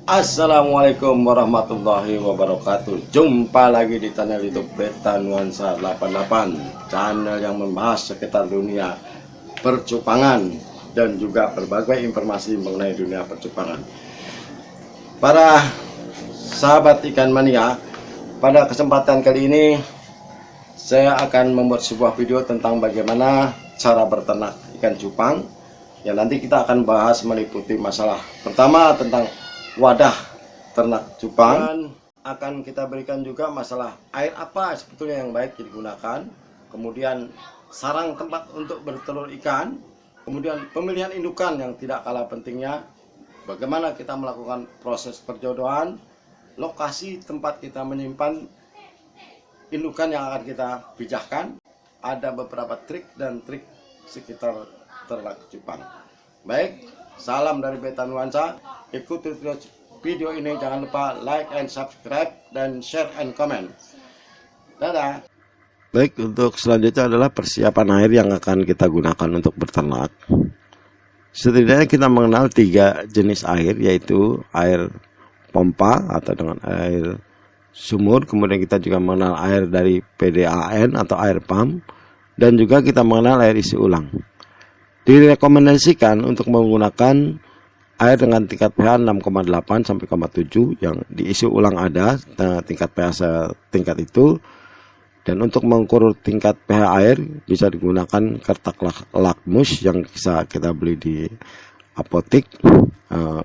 Assalamualaikum warahmatullahi wabarakatuh. Jumpa lagi di channel YouTube Beta Nuansa 88, channel yang membahas sekitar dunia percupangan dan juga berbagai informasi mengenai dunia percupangan. Para sahabat ikan mania, pada kesempatan kali ini saya akan membuat sebuah video tentang bagaimana cara berternak ikan cupang, yang nanti kita akan bahas meliputi masalah pertama tentang wadah ternak cupang, dan akan kita berikan juga masalah air apa sebetulnya yang baik digunakan, kemudian sarang tempat untuk bertelur ikan, kemudian pemilihan indukan yang tidak kalah pentingnya, bagaimana kita melakukan proses perjodohan, lokasi tempat kita menyimpan indukan yang akan kita pijahkan, ada beberapa trik dan trik sekitar ternak cupang. Baik, salam dari Beta Nuansa. Ikuti terus video ini, jangan lupa like and subscribe dan share and comment. Dadah. Baik, untuk selanjutnya adalah persiapan air yang akan kita gunakan untuk berternak. Setidaknya kita mengenal 3 jenis air, yaitu air pompa atau dengan air sumur, kemudian kita juga mengenal air dari PDAN atau air pump, dan juga kita mengenal air isi ulang. Direkomendasikan untuk menggunakan air dengan tingkat pH 6,8 sampai 7 yang diisi ulang ada tingkat pH tingkat itu. Dan untuk mengukur tingkat pH air bisa digunakan kertas lakmus yang bisa kita beli di apotek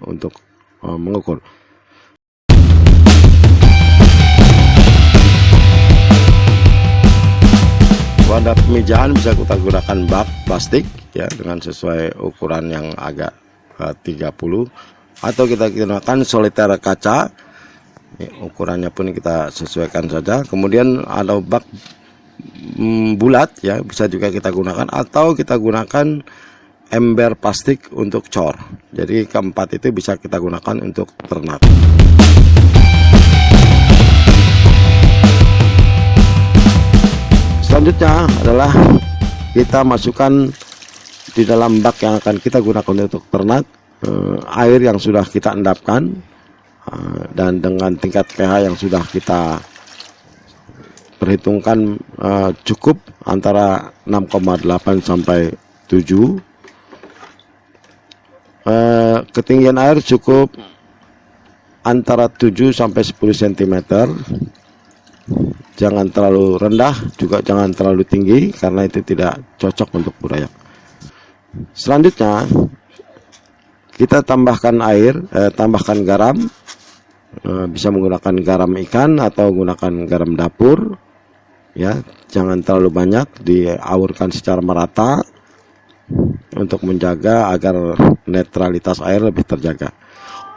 untuk mengukur. Wadah pemijahan bisa kita gunakan bak plastik ya, dengan sesuai ukuran yang agak 30, atau kita gunakan soliter kaca ya, ukurannya pun kita sesuaikan saja. Kemudian ada bak bulat ya, bisa juga kita gunakan, atau kita gunakan ember plastik untuk cor. Jadi keempat itu bisa kita gunakan untuk ternak. Selanjutnya adalah kita masukkan di dalam bak yang akan kita gunakan untuk ternak air yang sudah kita endapkan dan dengan tingkat pH yang sudah kita perhitungkan cukup antara 6,8 sampai 7. Ketinggian air cukup antara 7 sampai 10 cm. Jangan terlalu rendah, juga jangan terlalu tinggi, karena itu tidak cocok untuk burayak. Selanjutnya kita tambahkan air, tambahkan garam, bisa menggunakan garam ikan atau gunakan garam dapur ya, jangan terlalu banyak, diaurkan secara merata untuk menjaga agar netralitas air lebih terjaga.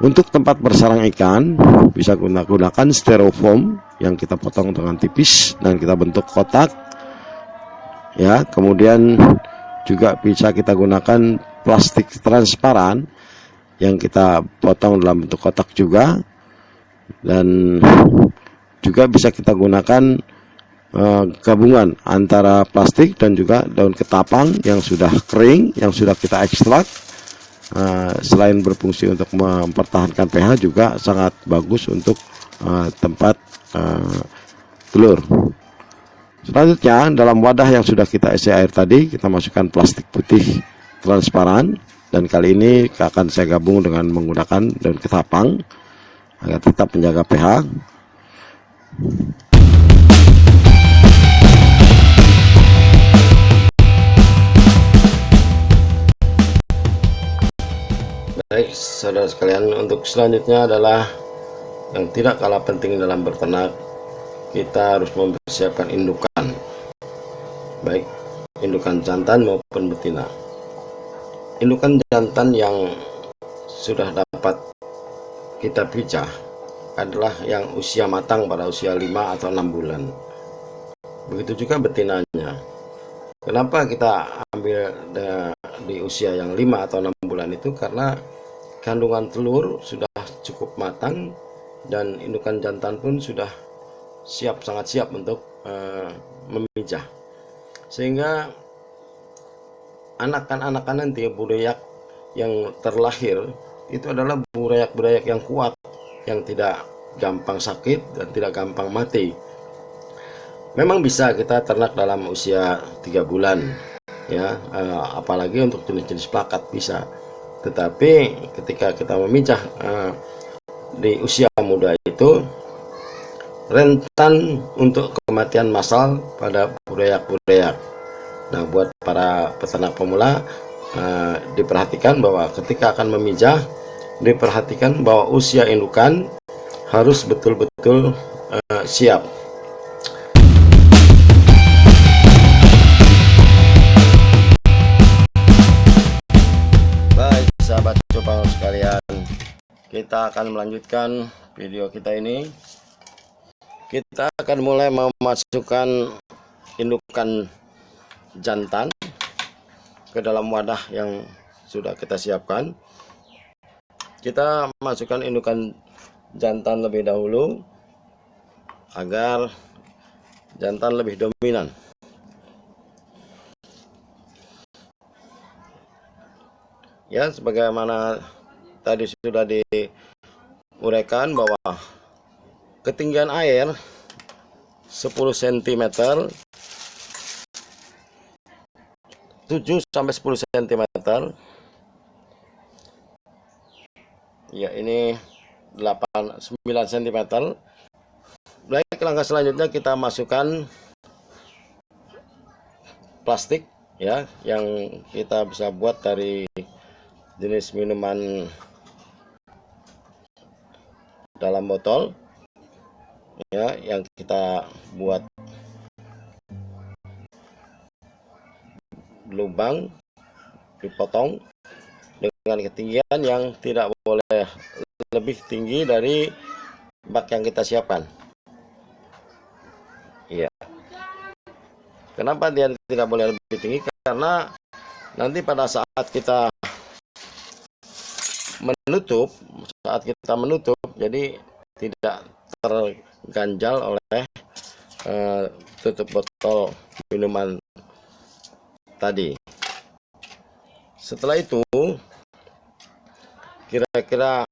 Untuk tempat bersarang ikan bisa gunakan styrofoam yang kita potong dengan tipis dan kita bentuk kotak ya. Kemudian juga bisa kita gunakan plastik transparan yang kita potong dalam bentuk kotak juga, dan juga bisa kita gunakan gabungan antara plastik dan juga daun ketapang yang sudah kering, yang sudah kita ekstrak. Selain berfungsi untuk mempertahankan pH, juga sangat bagus untuk tempat telur. Selanjutnya, dalam wadah yang sudah kita isi air tadi, kita masukkan plastik putih transparan, dan kali ini akan saya gabung dengan menggunakan daun ketapang agar tetap menjaga pH. Baik saudara sekalian, untuk selanjutnya adalah yang tidak kalah penting dalam berternak, kita harus mempersiapkan indukan, baik indukan jantan maupun betina. Indukan jantan yang sudah dapat kita pijah adalah yang usia matang pada usia 5 atau 6 bulan. Begitu juga betinanya. Kenapa kita ambil di usia yang 5 atau 6 bulan itu? Karena kandungan telur sudah cukup matang dan indukan jantan pun sudah sangat siap untuk memijah, sehingga anakan-anakan nanti burayak yang terlahir itu adalah burayak-burayak yang kuat yang tidak gampang sakit dan tidak gampang mati. Memang bisa kita ternak dalam usia 3 bulan ya, apalagi untuk jenis-jenis plakat bisa. Tetapi ketika kita memijah di usia muda itu rentan untuk kematian massal pada burayak-burayak. Nah, buat para peternak pemula diperhatikan bahwa ketika akan memijah, diperhatikan bahwa usia indukan harus betul-betul siap. Baik sahabat cupang sekalian, kita akan melanjutkan video kita ini. Kita akan mulai memasukkan indukan jantan ke dalam wadah yang sudah kita siapkan. Kita masukkan indukan jantan lebih dahulu agar jantan lebih dominan. Ya, sebagaimana tadi sudah diuraikan bahwa ketinggian air 10 cm, 7 sampai 10 cm. Ya, ini 9 cm. Baik, langkah selanjutnya kita masukkan plastik ya, yang kita bisa buat dari jenis minuman dalam botol ya, yang kita buat lubang, dipotong dengan ketinggian yang tidak boleh lebih tinggi dari bak yang kita siapkan. Iya. Kenapa dia tidak boleh lebih tinggi? Karena nanti pada saat kita menutup, jadi tidak terganjal oleh tutup botol minuman tadi. Setelah itu kira-kira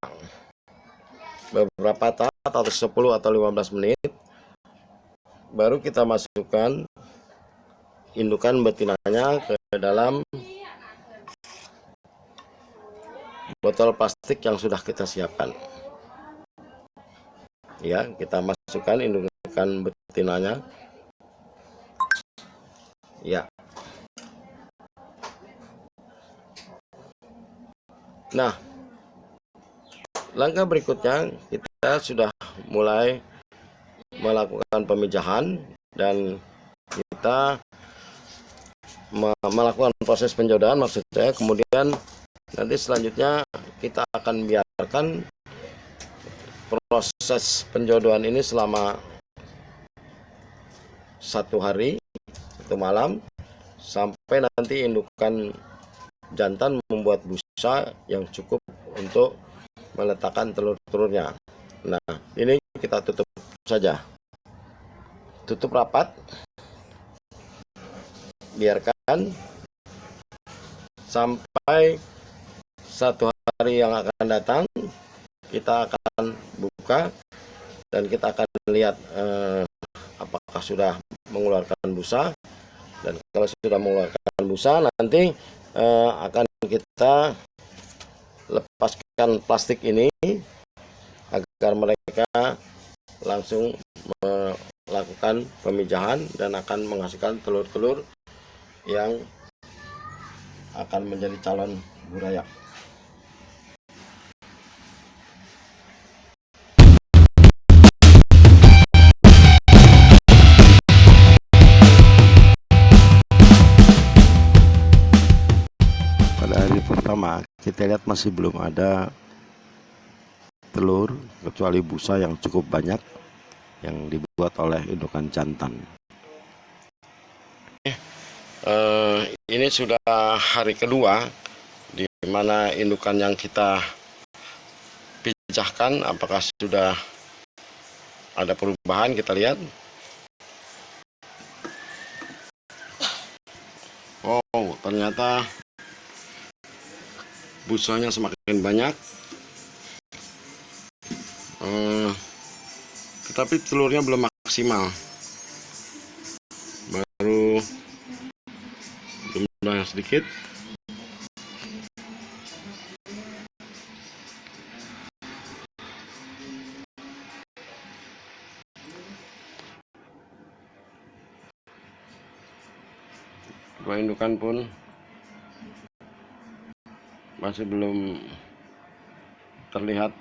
beberapa saat atau 10 atau 15 menit baru kita masukkan indukan betinanya ke dalam botol plastik yang sudah kita siapkan. Ya, kita masukkan indukan betinanya. Ya. Nah, langkah berikutnya kita sudah mulai melakukan pemijahan dan kita melakukan proses penjodohan, maksudnya kemudian nanti selanjutnya kita akan biarkan proses penjodohan ini selama 1 hari 1 malam sampai nanti indukan jantan membuat busa yang cukup untuk meletakkan telur-telurnya. Nah, ini kita tutup saja, tutup rapat, biarkan sampai 1 hari yang akan datang. Kita akan buka dan kita akan lihat apakah sudah mengeluarkan busa, dan kalau sudah mengeluarkan busa nanti akan kita lepaskan plastik ini agar mereka langsung melakukan pemijahan dan akan menghasilkan telur-telur yang akan menjadi calon burayak. Pada hari pertama kita lihat masih belum ada telur kecuali busa yang cukup banyak yang dibuat oleh indukan jantan. Ini sudah hari kedua di mana indukan yang kita pijahkan apakah sudah ada perubahan. Kita lihat. Oh, ternyata busanya semakin banyak. Eh, tetapi telurnya belum maksimal, baru jumlah yang sedikit. Dua indukan pun masih belum terlihat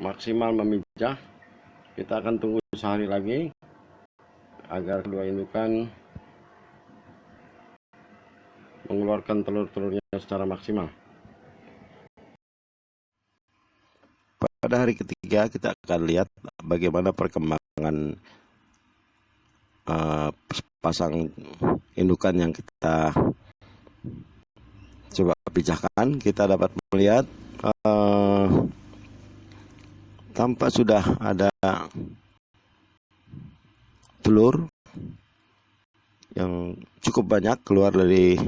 maksimal memijah. Kita akan tunggu sehari lagi agar kedua indukan mengeluarkan telur-telurnya secara maksimal. Pada hari ketiga kita akan lihat bagaimana perkembangan pasang indukan yang kita coba pijahkan. Kita dapat melihat tampak sudah ada telur yang cukup banyak keluar dari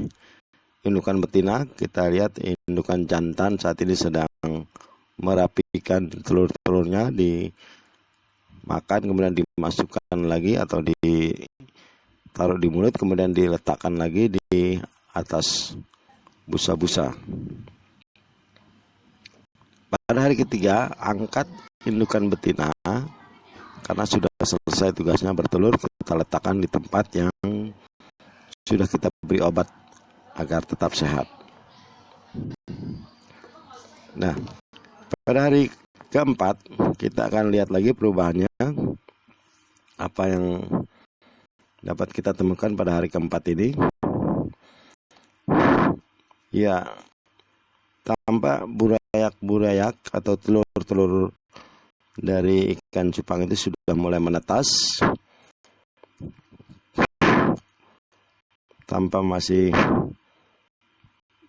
indukan betina. Kita lihat indukan jantan saat ini sedang merapikan telur-telurnya, dimakan kemudian dimasukkan lagi atau ditaruh di mulut kemudian diletakkan lagi di atas busa-busa. Pada hari ketiga angkat indukan betina karena sudah selesai tugasnya bertelur, kita letakkan di tempat yang sudah kita beri obat agar tetap sehat. Nah, pada hari keempat kita akan lihat lagi perubahannya, apa yang dapat kita temukan pada hari keempat ini. Ya, tampak burayak-burayak atau telur-telur dari ikan cupang itu sudah mulai menetas. Tampak masih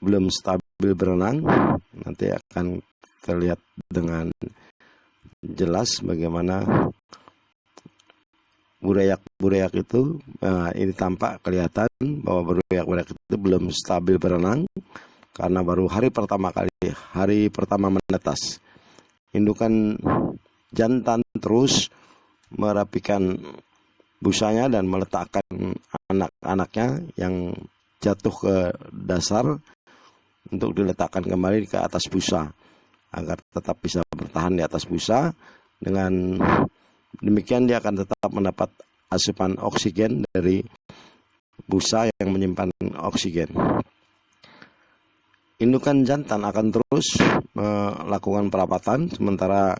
belum stabil berenang. Nanti akan terlihat dengan jelas bagaimana burayak-burayak itu. Ini tampak kelihatan bahwa burayak-burayak itu belum stabil berenang karena baru hari pertama menetas. Indukan jantan terus merapikan busanya dan meletakkan anak-anaknya yang jatuh ke dasar untuk diletakkan kembali ke atas busa agar tetap bisa bertahan di atas busa. Dengan demikian dia akan tetap mendapat asupan oksigen dari busa yang menyimpan oksigen. Indukan jantan akan terus melakukan perapatan, sementara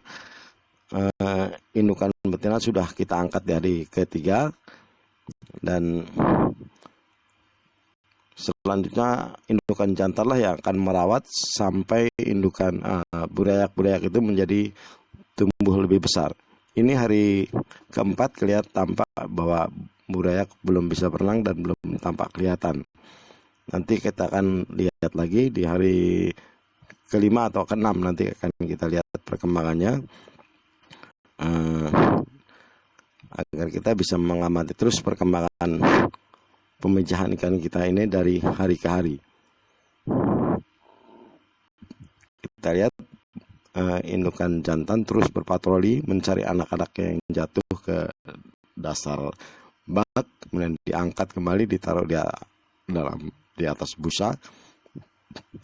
indukan betina sudah kita angkat di hari ketiga, dan selanjutnya indukan jantan lah yang akan merawat sampai indukan burayak-burayak itu menjadi tumbuh lebih besar. Ini hari keempat kelihatan tampak bahwa burayak belum bisa berenang dan belum tampak kelihatan. Nanti kita akan lihat lagi di hari kelima atau keenam, nanti akan kita lihat perkembangannya agar kita bisa mengamati terus perkembangan pemijahan ikan kita ini dari hari ke hari. Kita lihat indukan jantan terus berpatroli mencari anak-anak yang jatuh ke dasar bak, kemudian diangkat kembali, ditaruh di atas busa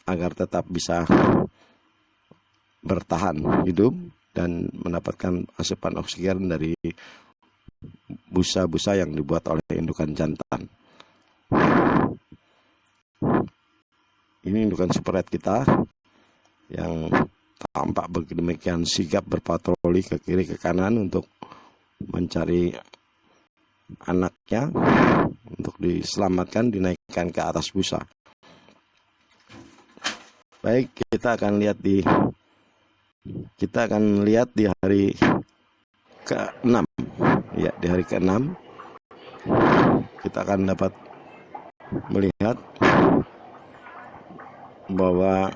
agar tetap bisa bertahan hidup dan mendapatkan asupan oksigen dari busa-busa yang dibuat oleh indukan jantan. Ini indukan super red kita yang tampak demikian sigap berpatroli ke kiri ke kanan untuk mencari anaknya untuk diselamatkan, dinaikkan ke atas busa. Baik, kita akan lihat di hari ke-6. Ya, di hari ke-6 kita akan dapat melihat bahwa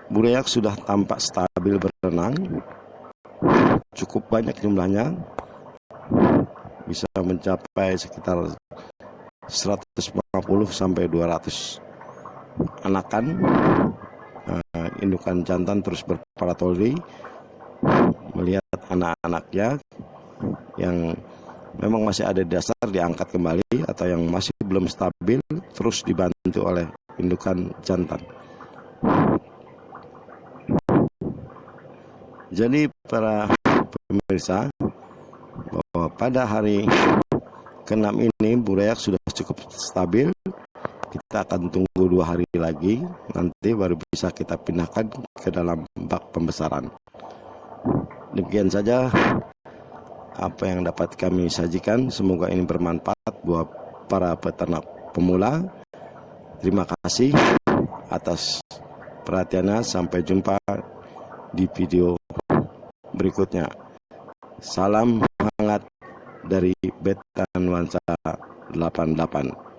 burayak sudah tampak stabil berenang, cukup banyak jumlahnya, bisa mencapai sekitar 150 sampai 200 anakan. indukan jantan terus berpatroli melihat anak-anaknya yang memang masih ada di dasar diangkat kembali, atau yang masih belum stabil terus dibantu oleh indukan jantan. Jadi para pemirsa, bahwa pada hari ke-6 ini burayak sudah cukup stabil. Kita akan tunggu 2 hari lagi, nanti baru bisa kita pindahkan ke dalam bak pembesaran. Demikian saja apa yang dapat kami sajikan. Semoga ini bermanfaat buat para peternak pemula. Terima kasih atas perhatiannya. Sampai jumpa di video berikutnya. Salam hangat dari Beta Nuansa 88.